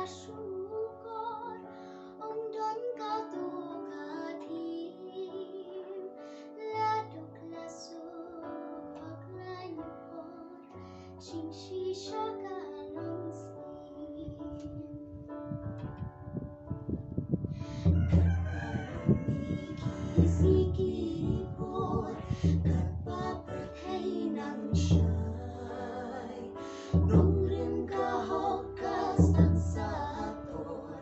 syukur undon kau tukatim laduk lasuk paklanyupor cingshi shaka langsin Sikipor Katpa perthai nang shai Nong rim kahokas tang sator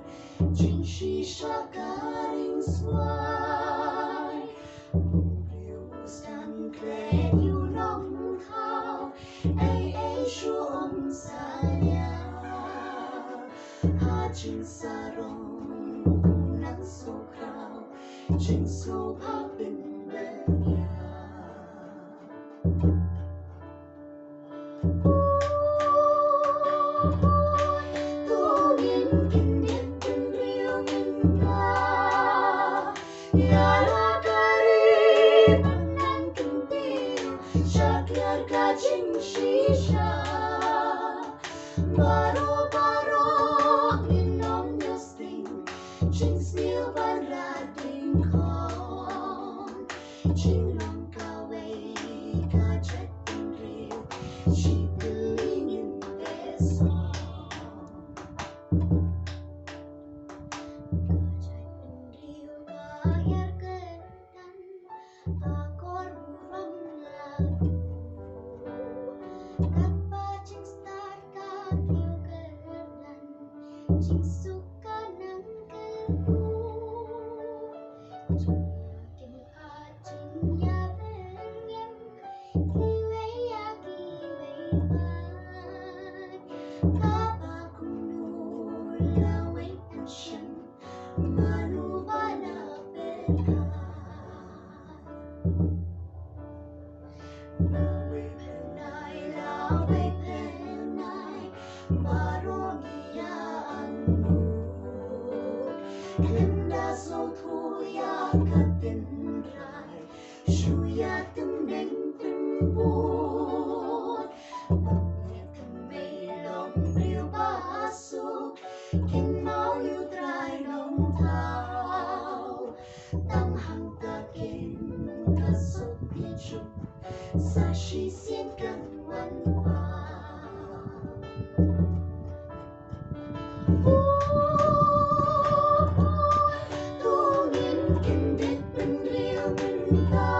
Jingshi shakaring swai Bumriu stan kle yu nong thao Ai shu salya Ha jing sarong nang sokraw Jing so papin benya Tungin Kyndit Bynriew Mynta Yara karib nang kentil Syakir kajing shisha Baro-baro minom nesting Jing smil banrading kong Jingrwai kaway kajat Bynriew She believing in their song Kajat Bynriew kayar Kyrdan Akor burung lalu Kappa jing start kakil Kyrdan Jing suka nang kerbu Jing ajing ya benyem Kiwe ya kiwe mat Kappa kunul lawe ansyan Manu bala berkat Lawe penai Baronia anur Kenda so tuya katendrai Shuya temdeng penbut Pemir kemei long riu basuk Kin mau yu trai nong tau Tam hang takin kasut pichuk Sa shi sien kan wan pa Tungin Kyndit Bynriew Mynta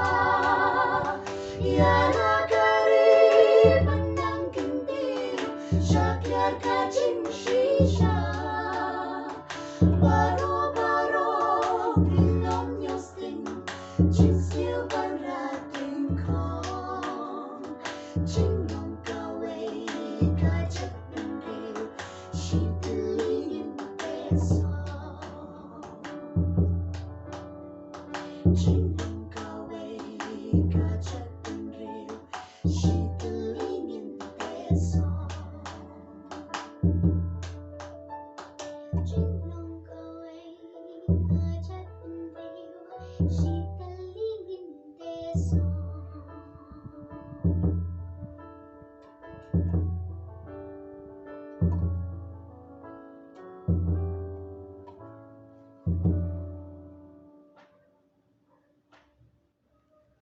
Yara karib nang kentil Syakir kajing shisha Baro-baro minom nyosting Jing smil banrading kong Jingrwai kaway kajat Bynriew She believing in their song